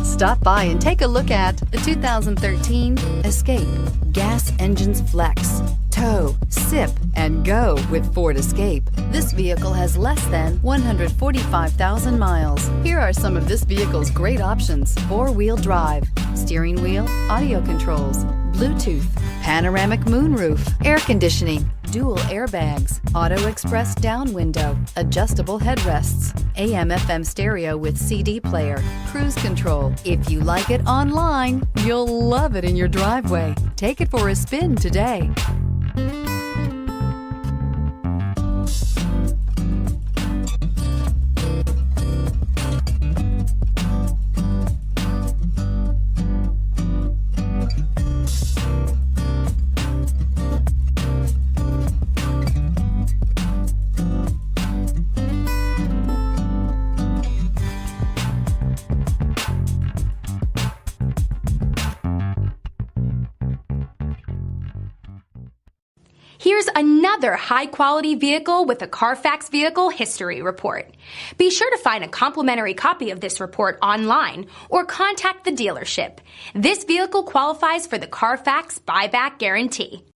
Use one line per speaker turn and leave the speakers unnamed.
Stop by and take a look at the 2013 Escape. Gas engines flex, tow, sip, and go with Ford Escape. This vehicle has less than 145,000 miles. Here are some of this vehicle's great options: four-wheel drive, steering wheel audio controls, Bluetooth, panoramic moonroof, air conditioning, dual airbags, auto express down window, adjustable headrests, AM/FM stereo with CD player, cruise control. If you like it online, you'll love it in your driveway. Take it for a spin today.
Here's another high-quality vehicle with a Carfax Vehicle History Report. Be sure to find a complimentary copy of this report online or contact the dealership. This vehicle qualifies for the Carfax Buyback Guarantee.